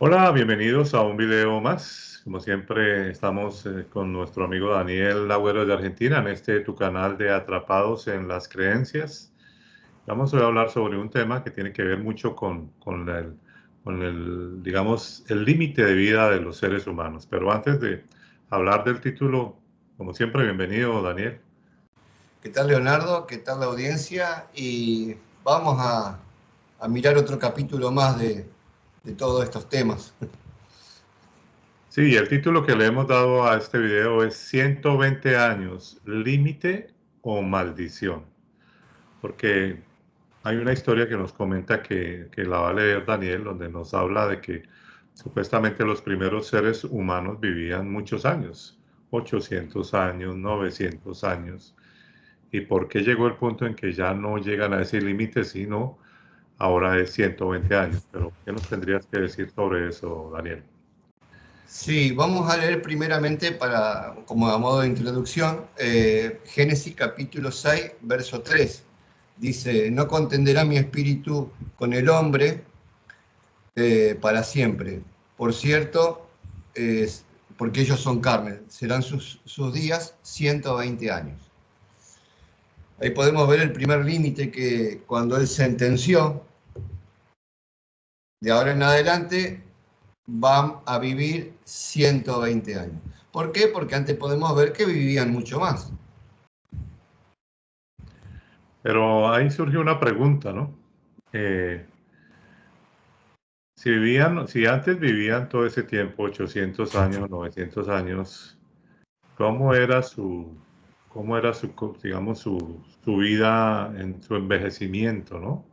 Hola, bienvenidos a un video más. Como siempre, estamos con nuestro amigo Daniel Agüero de Argentina en tu canal de Atrapados en las Creencias. Vamos hoy a hablar sobre un tema que tiene que ver mucho con digamos, el límite de vida de los seres humanos. Pero antes de hablar del título, como siempre, bienvenido, Daniel. ¿Qué tal, Leonardo? ¿Qué tal la audiencia? Y vamos a mirar otro capítulo más de todos estos temas. Sí, el título que le hemos dado a este video es 120 años, límite o maldición. Porque hay una historia que nos comenta que la va a leer Daniel, donde nos habla de que supuestamente los primeros seres humanos vivían muchos años, 800 años, 900 años. ¿Y por qué llegó el punto en que ya no llegan a ese límite, sino ahora es 120 años? Pero, ¿qué nos tendrías que decir sobre eso, Daniel? Sí, vamos a leer primeramente, como a modo de introducción, Génesis capítulo 6, verso 3. Dice, no contenderá mi espíritu con el hombre para siempre. Por cierto, porque ellos son carne, serán sus días 120 años. Ahí podemos ver el primer límite que cuando él sentenció, de ahora en adelante van a vivir 120 años. ¿Por qué? Porque antes podemos ver que vivían mucho más. Pero ahí surge una pregunta, ¿no? Eh, si antes vivían todo ese tiempo, 800 años, 900 años, ¿cómo era digamos, su vida en su envejecimiento, ¿no?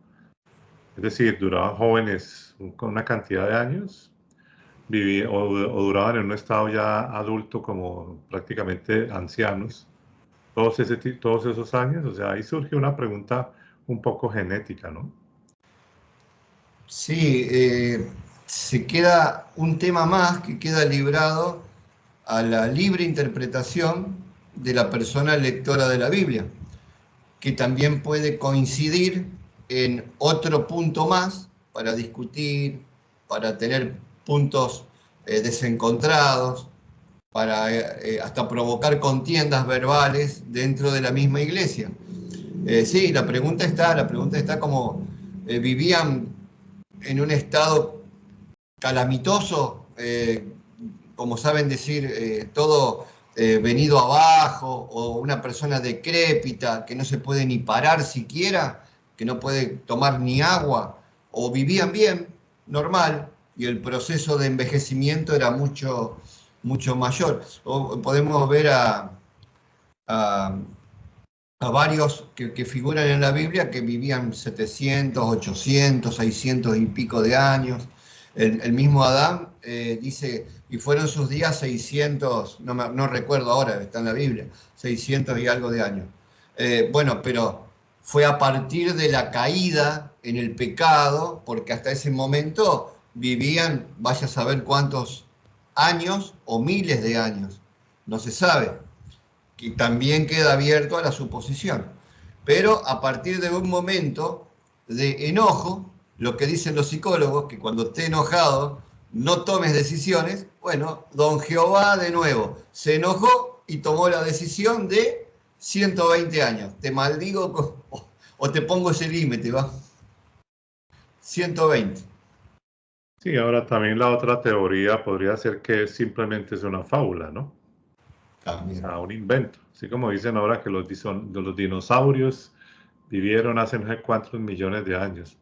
Es decir, duraban jóvenes con una cantidad de años, o duraban en un estado ya adulto como prácticamente ancianos, todos esos años. O sea, ahí surge una pregunta un poco genética, ¿no? Sí, se queda un tema más que queda librado a la libre interpretación de la persona lectora de la Biblia, que también puede coincidir en otro punto más para discutir, para tener puntos desencontrados, para hasta provocar contiendas verbales dentro de la misma iglesia. Sí, la pregunta está como vivían en un estado calamitoso, como saben decir, todo venido abajo, o una persona decrépita que no se puede ni parar siquiera, que no puede tomar ni agua, o vivían bien, normal, y el proceso de envejecimiento era mucho mayor. O podemos ver a, a varios que figuran en la Biblia que vivían 700, 800, 600 y pico de años. El mismo Adán dice, y fueron sus días 600, no recuerdo ahora, está en la Biblia, 600 y algo de años. Bueno, pero fue a partir de la caída en el pecado, porque hasta ese momento vivían, vaya a saber cuántos años o miles de años, no se sabe, que también queda abierto a la suposición. Pero a partir de un momento de enojo, lo que dicen los psicólogos, que cuando esté enojado no tomes decisiones, bueno, don Jehová de nuevo se enojó y tomó la decisión de 120 años. Te maldigo o te pongo ese límite, ¿va? 120. Sí, ahora también la otra teoría podría ser que simplemente es una fábula, ¿no? O También. sea, un invento. Así como dicen ahora que los dinosaurios vivieron hace no sé cuántos millones de años.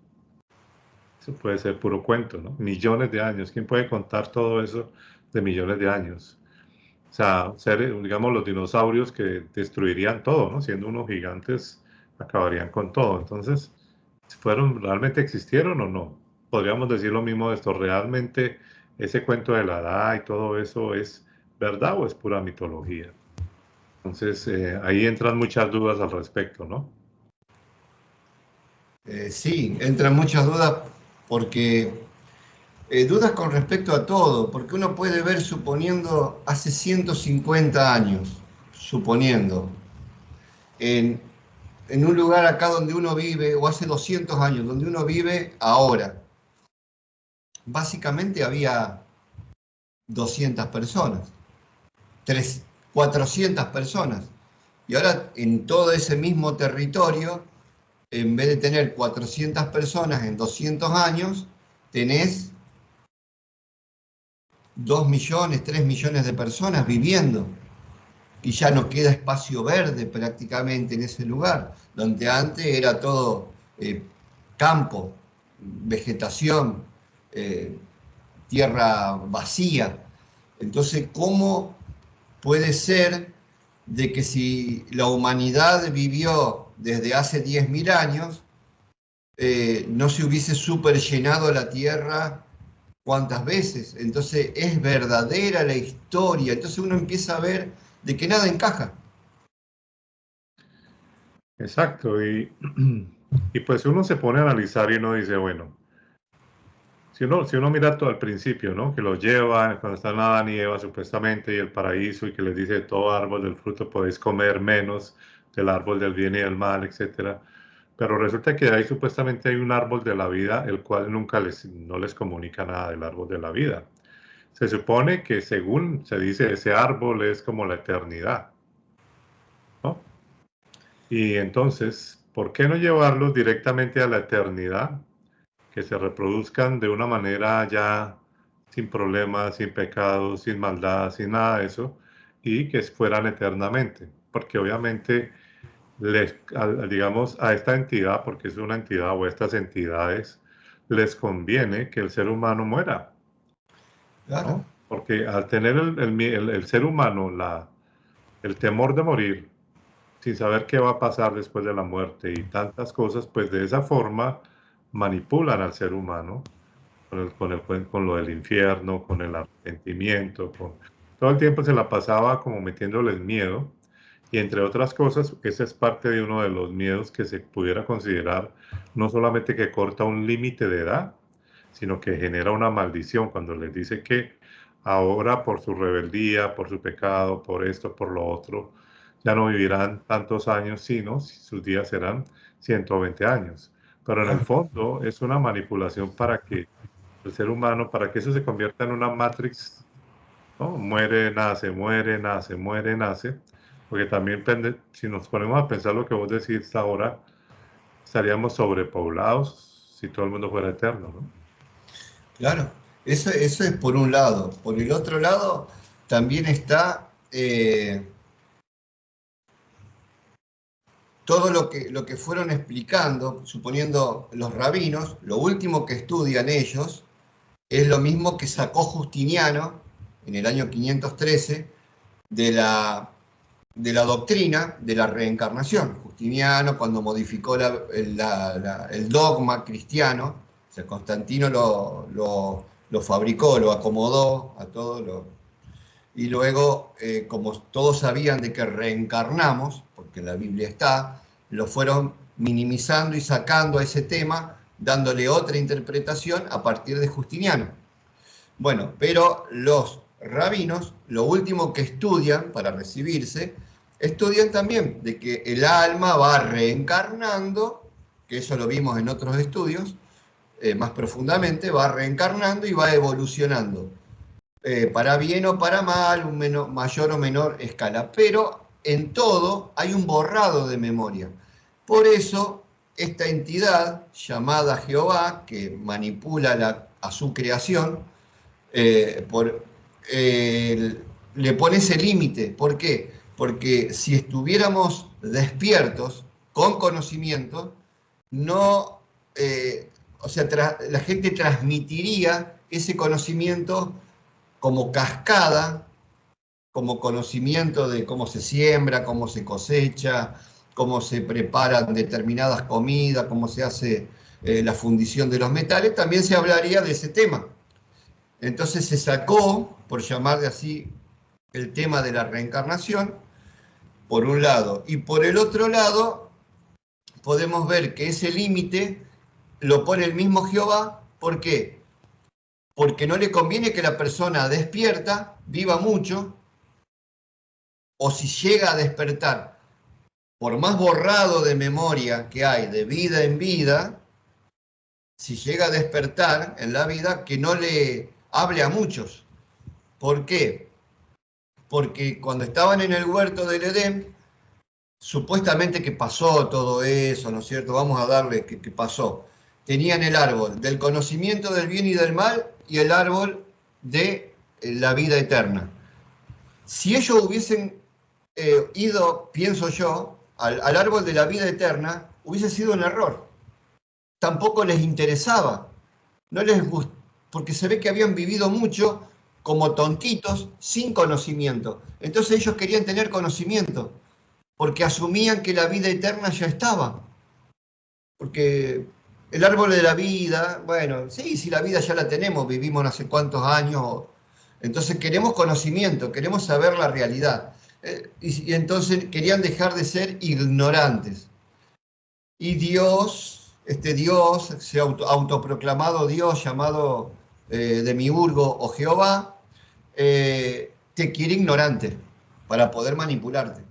Eso puede ser puro cuento, ¿no? Millones de años. ¿Quién puede contar todo eso de millones de años? O sea, digamos, los dinosaurios que destruirían todo, ¿no? Siendo unos gigantes, acabarían con todo. Entonces, ¿realmente existieron o no? Podríamos decir lo mismo de esto. ¿Realmente ese cuento de la edad y todo eso es verdad o es pura mitología? Entonces, ahí entran muchas dudas al respecto, ¿no? Sí, entran muchas dudas porque dudas con respecto a todo, porque uno puede ver, suponiendo, hace 150 años, suponiendo, en, en un lugar acá donde uno vive, o hace 200 años, donde uno vive ahora, básicamente había 200 personas, 400 personas. Y ahora en todo ese mismo territorio, en vez de tener 400 personas en 200 años, tenés 2 millones, 3 millones de personas viviendo. Y ya no queda espacio verde prácticamente en ese lugar, donde antes era todo campo, vegetación, tierra vacía. Entonces, ¿cómo puede ser de que si la humanidad vivió desde hace 10.000 años, no se hubiese superllenado la tierra cuántas veces? Entonces es verdadera la historia. Entonces uno empieza a ver de que nada encaja. Exacto, y pues uno se pone a analizar y uno dice, bueno, si uno mira todo al principio, ¿no? Que los llevan cuando están Adán y Eva supuestamente y el paraíso y que les dice todo árbol del fruto podéis comer menos del árbol del bien y del mal, etcétera. Pero resulta que ahí supuestamente hay un árbol de la vida, el cual no les comunica nada del árbol de la vida. Se supone que según se dice, ese árbol es como la eternidad, ¿no? Y entonces, ¿por qué no llevarlos directamente a la eternidad? Que se reproduzcan de una manera ya sin problemas, sin pecados, sin maldad, sin nada de eso, y que fueran eternamente. Porque obviamente, digamos, a esta entidad, porque es una entidad o estas entidades, les conviene que el ser humano muera, Claro, ¿no? Porque al tener el ser humano el temor de morir, sin saber qué va a pasar después de la muerte y tantas cosas, pues de esa forma manipulan al ser humano con lo del infierno, con el arrepentimiento, todo el tiempo se la pasaba como metiéndoles miedo. Y entre otras cosas, ese es parte de uno de los miedos que se pudiera considerar no solamente que corta un límite de edad, sino que genera una maldición cuando les dice que ahora por su rebeldía, por su pecado, por esto, por lo otro, ya no vivirán tantos años, sino sus días serán 120 años. Pero en el claro. fondo es una manipulación para que el ser humano, para que eso se convierta en una matrix, ¿no? Muere, nace, muere, nace. Porque también, si nos ponemos a pensar lo que vos decís ahora, estaríamos sobrepoblados si todo el mundo fuera eterno, ¿no? Claro, eso es por un lado. Por el otro lado, también está todo lo que fueron explicando, suponiendo los rabinos, lo último que estudian ellos es lo mismo que sacó Justiniano en el año 513 de la doctrina de la reencarnación. Justiniano, cuando modificó el dogma cristiano, o sea, Constantino lo fabricó, lo acomodó a todo, y luego, como todos sabían de que reencarnamos, porque en la Biblia está, lo fueron minimizando y sacando a ese tema, dándole otra interpretación a partir de Justiniano. Bueno, pero los rabinos, lo último que estudian para recibirse, estudian también de que el alma va reencarnando, que eso lo vimos en otros estudios, más profundamente, va reencarnando y va evolucionando, para bien o para mal, mayor o menor escala, pero en todo hay un borrado de memoria. Por eso, esta entidad llamada Jehová, que manipula a su creación, eh, por, le pone ese límite. ¿Por qué? Porque si estuviéramos despiertos, con conocimiento, no, o sea, la gente transmitiría ese conocimiento como cascada, como conocimiento de cómo se siembra, cómo se cosecha, cómo se preparan determinadas comidas, cómo se hace la fundición de los metales, también se hablaría de ese tema. Entonces se sacó, por llamarle así, el tema de la reencarnación, por un lado. Y por el otro lado, podemos ver que ese límite lo pone el mismo Jehová. ¿Por qué? Porque no le conviene que la persona despierta viva mucho, o si llega a despertar, por más borrado de memoria que hay de vida en vida, si llega a despertar en la vida, que no le hable a muchos. ¿Por qué? Porque cuando estaban en el huerto del Edén, supuestamente que pasó todo eso, ¿no es cierto? Vamos a darle que pasó. Tenían el árbol del conocimiento del bien y del mal y el árbol de la vida eterna. Si ellos hubiesen ido, pienso yo, al árbol de la vida eterna, hubiese sido un error. Tampoco les interesaba, no les gustó, porque se ve que habían vivido mucho como tontitos, sin conocimiento. Entonces ellos querían tener conocimiento, porque asumían que la vida eterna ya estaba. Porque el árbol de la vida, bueno, sí, si la vida ya la tenemos, vivimos no sé cuántos años, entonces queremos conocimiento, queremos saber la realidad. Y entonces querían dejar de ser ignorantes. Y Dios, este Dios, se autoproclamado Dios, llamado Demiurgo o Jehová, te quiere ignorante para poder manipularte.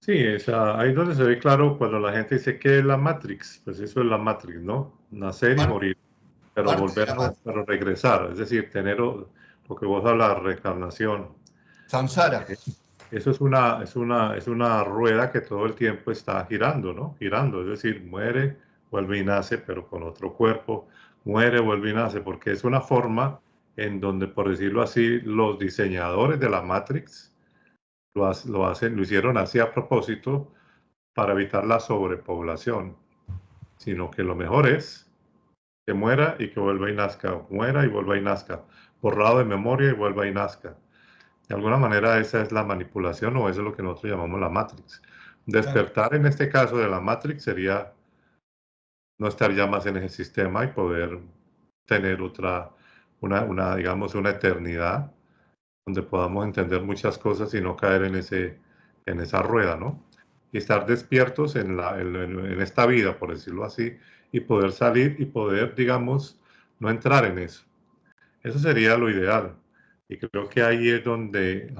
Sí, ahí es donde se ve claro cuando la gente dice que es la Matrix, pues eso es la Matrix, ¿no? Nacer y morir, pero Parte de volver la a, pero regresar, es decir, tener lo que vos hablas, reencarnación. samsara. Eso es una rueda que todo el tiempo está girando, ¿no? Girando, es decir, muere, vuelve y nace, pero con otro cuerpo, muere, vuelve y nace, porque es una forma en donde, por decirlo así, los diseñadores de la Matrix lo hicieron así a propósito para evitar la sobrepoblación, sino que lo mejor es que muera y que vuelva y nazca, muera y vuelva y nazca, borrado de memoria y vuelva y nazca. De alguna manera esa es la manipulación o eso es lo que nosotros llamamos la Matrix. Claro. Despertar en este caso de la Matrix sería no estar ya más en ese sistema y poder tener digamos, una eternidad donde podamos entender muchas cosas y no caer en esa rueda, ¿no? Y estar despiertos en esta vida, por decirlo así, y poder salir y poder, digamos, no entrar en eso. Eso sería lo ideal. Y creo que ahí es donde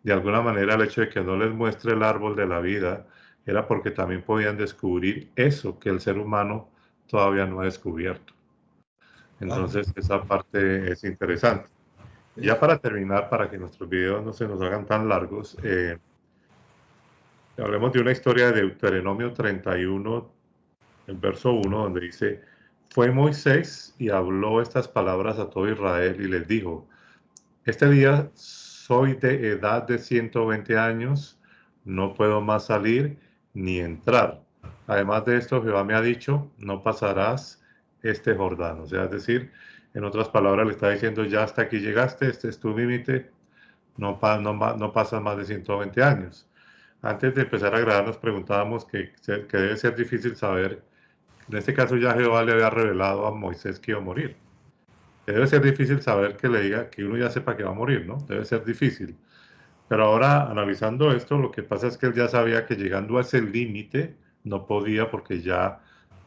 de alguna manera el hecho de que no les muestre el árbol de la vida era porque también podían descubrir eso que el ser humano todavía no ha descubierto. Claro. Entonces esa parte es interesante. Ya para terminar, para que nuestros videos no se nos hagan tan largos, hablemos de una historia de Deuteronomio 31, el verso 1, donde dice, fue Moisés y habló estas palabras a todo Israel y les dijo, este día soy de edad de 120 años, no puedo más salir ni entrar. Además de esto, Jehová me ha dicho, no pasarás este Jordán. O sea, es decir, en otras palabras le está diciendo, ya hasta aquí llegaste, este es tu límite, no pasas más de 120 años. Antes de empezar a grabar nos preguntábamos que debe ser difícil saber, en este caso ya Jehová le había revelado a Moisés que iba a morir. Debe ser difícil saber que le diga que uno ya sepa que va a morir, ¿no? Debe ser difícil. Pero ahora, analizando esto, lo que pasa es que él ya sabía que llegando a ese límite no podía porque ya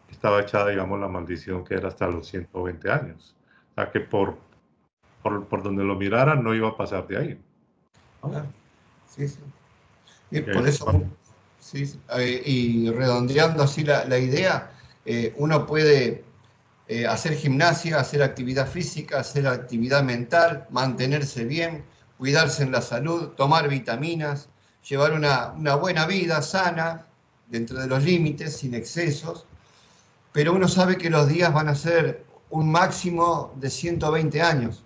estaba echada, digamos, la maldición que era hasta los 120 años. O sea que por donde lo mirara no iba a pasar de ahí, ¿no? Claro. Sí, sí. Y Y por eso, sí, sí. Y redondeando así la idea, uno puede hacer gimnasia, hacer actividad física, hacer actividad mental, mantenerse bien, cuidarse en la salud, tomar vitaminas, llevar una buena vida sana, dentro de los límites, sin excesos, pero uno sabe que los días van a ser un máximo de 120 años,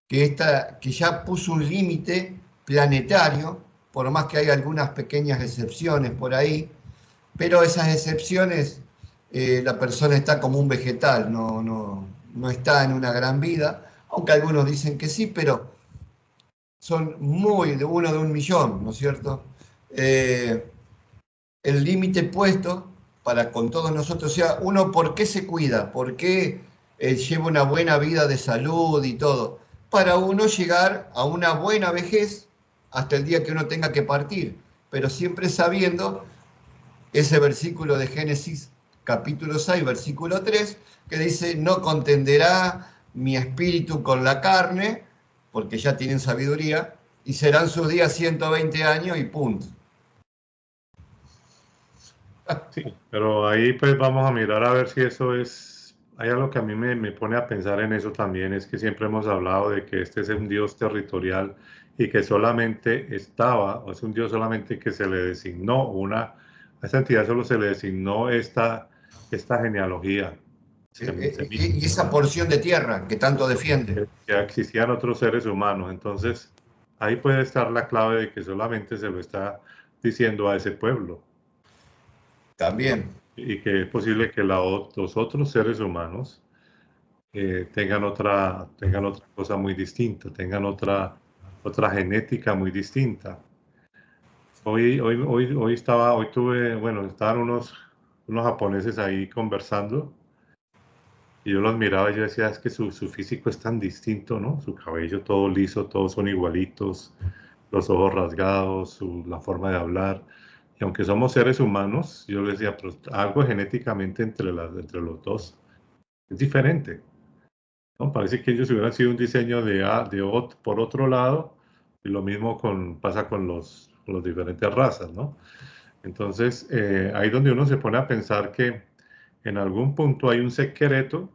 que ya puso un límite planetario, por más que hay algunas pequeñas excepciones por ahí, pero esas excepciones, la persona está como un vegetal, no está en una gran vida, aunque algunos dicen que sí, pero son muy de uno de un millón, ¿no es cierto? Eh, el límite puesto para con todos nosotros, o sea, uno por qué se cuida, por qué lleva una buena vida de salud y todo, para uno llegar a una buena vejez hasta el día que uno tenga que partir, pero siempre sabiendo ese versículo de Génesis capítulo 6, versículo 3, que dice, no contenderá mi espíritu con la carne, porque ya tienen sabiduría, y serán sus días 120 años y punto. sí, pero ahí pues vamos a mirar a ver si eso es hay algo que a mí me pone a pensar en eso también, es que siempre hemos hablado de que este es un Dios territorial y que solamente estaba, o es un Dios solamente que se le designó a esta entidad solo se le designó esta genealogía semita, Y esa porción de tierra que tanto defiende. que existían otros seres humanos. Entonces, ahí puede estar la clave de que solamente se lo está diciendo a ese pueblo, ¿no? También. Y que es posible que los otros seres humanos tengan otra cosa muy distinta, tengan otra genética muy distinta. Hoy tuve, bueno, estaban unos japoneses ahí conversando y yo los miraba y yo decía, es que su físico es tan distinto, ¿no? Su cabello todo liso, todos son igualitos, los ojos rasgados, la forma de hablar. Y aunque somos seres humanos, yo les decía, pero algo genéticamente entre los dos es diferente, ¿no? Parece que ellos hubieran sido un diseño por otro lado, y lo mismo pasa con los diferentes razas, ¿no? Entonces, ahí donde uno se pone a pensar que en algún punto hay un secreto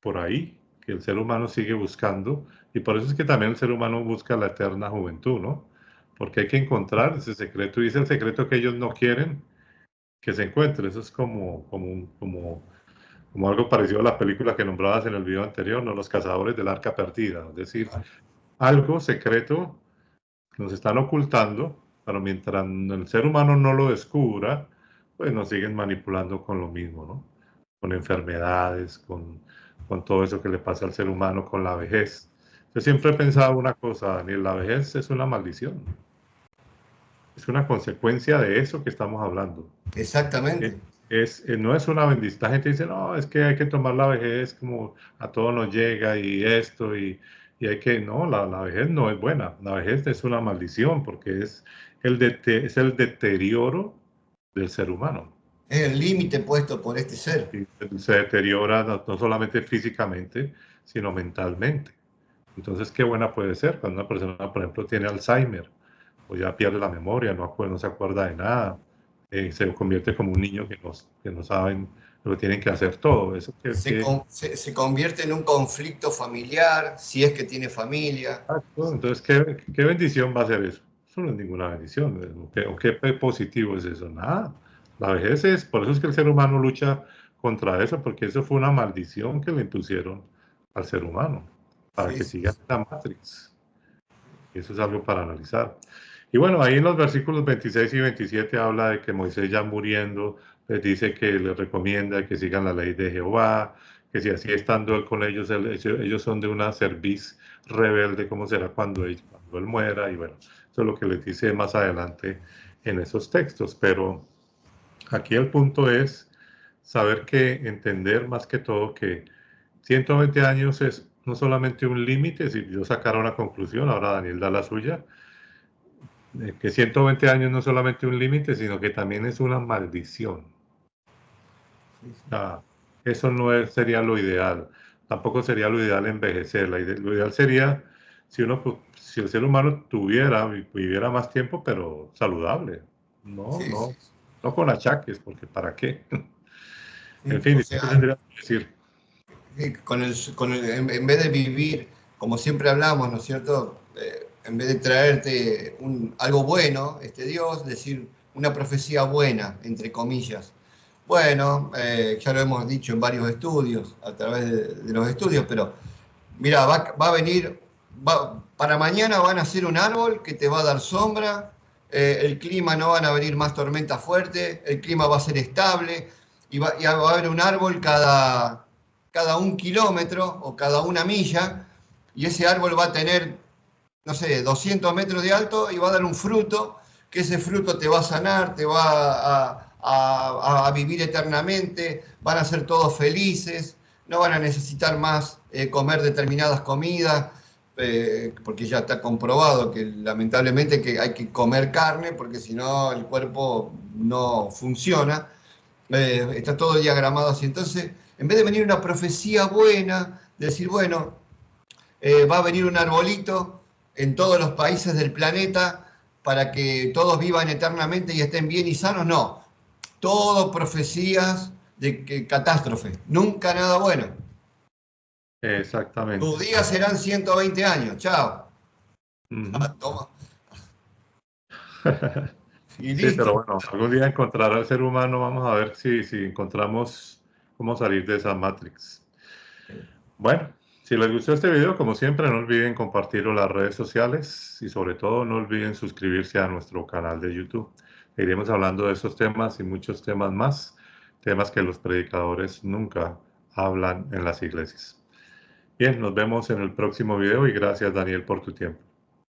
por ahí que el ser humano sigue buscando, y por eso es que también el ser humano busca la eterna juventud, ¿no? Porque hay que encontrar ese secreto, y es el secreto que ellos no quieren que se encuentre. Eso es como algo parecido a la película que nombrabas en el video anterior, ¿no? Los cazadores del arca perdida. Es decir, algo secreto que nos están ocultando, pero mientras el ser humano no lo descubra, pues nos siguen manipulando con lo mismo, ¿no? Con enfermedades, con todo eso que le pasa al ser humano, con la vejez. Yo siempre he pensado una cosa, Daniel, la vejez es una maldición. Es una consecuencia de eso que estamos hablando. Exactamente. No es una bendición. La gente dice, no, es que hay que tomar la vejez como a todos nos llega y esto, y hay que, no, la vejez no es buena. La vejez es una maldición porque es el deterioro del ser humano. Es el límite puesto por este ser. Y se deteriora no solamente físicamente, sino mentalmente. Entonces, qué buena puede ser cuando una persona, por ejemplo, tiene Alzheimer o ya pierde la memoria, no se acuerda de nada, se convierte como un niño que no saben lo que tienen que hacer todo. Eso Se convierte en un conflicto familiar, si es que tiene familia. entonces, ¿qué bendición va a ser eso? Eso no es ninguna bendición. ¿Qué positivo es eso? Nada. La vejez por eso es que el ser humano lucha contra eso, porque eso fue una maldición que le impusieron al ser humano, para Sí, que sí, siga sí. la Matrix. Y eso es algo para analizar. Y bueno, ahí en los versículos 26 y 27 habla de que Moisés ya muriendo les dice que les recomienda que sigan la ley de Jehová, que si así estando él con ellos, ellos son de una cerviz rebelde, ¿cómo será cuando él muera? Y bueno, eso es lo que les dice más adelante en esos textos. Pero aquí el punto es saber entender más que todo que 120 años es no solamente un límite, si yo sacara una conclusión, ahora Daniel da la suya, que 120 años no es solamente un límite, sino que también es una maldición. Ah, eso sería lo ideal. Tampoco sería lo ideal envejecer. Lo ideal sería si el ser humano viviera más tiempo, pero saludable. No, Sí, sí, no, no con achaques, porque ¿para qué? En sí. fin, O eso sea, tendría que decir. en vez de vivir, como siempre hablamos, ¿no es cierto? En vez de traerte algo bueno, este Dios, decir una profecía buena, entre comillas. Bueno, ya lo hemos dicho en varios estudios, a través de los estudios, pero mira, va a venir, para mañana van a hacer un árbol que te va a dar sombra, el clima no van a venir más tormentas fuertes, el clima va a ser estable y va a haber un árbol cada 1 kilómetro o cada 1 milla y ese árbol va a tener, no sé, 200 metros de alto y va a dar un fruto, que ese fruto te va a sanar, te va a vivir eternamente, van a ser todos felices, no van a necesitar más comer determinadas comidas, porque ya está comprobado que lamentablemente que hay que comer carne, porque si no el cuerpo no funciona. Está todo diagramado así. Entonces, en vez de venir una profecía buena, decir, bueno, va a venir un arbolito en todos los países del planeta para que todos vivan eternamente y estén bien y sanos, no. Todo profecías de catástrofe, nunca nada bueno. Exactamente. Tus días serán 120 años, chao. Toma. Y Sí, pero listo. bueno, algún día encontrará el ser humano, vamos a ver si encontramos cómo salir de esa Matrix. Bueno, si les gustó este video, como siempre, no olviden compartirlo en las redes sociales y sobre todo no olviden suscribirse a nuestro canal de YouTube. Iremos hablando de esos temas y muchos temas más, temas que los predicadores nunca hablan en las iglesias. Bien, nos vemos en el próximo video y gracias, Daniel, por tu tiempo.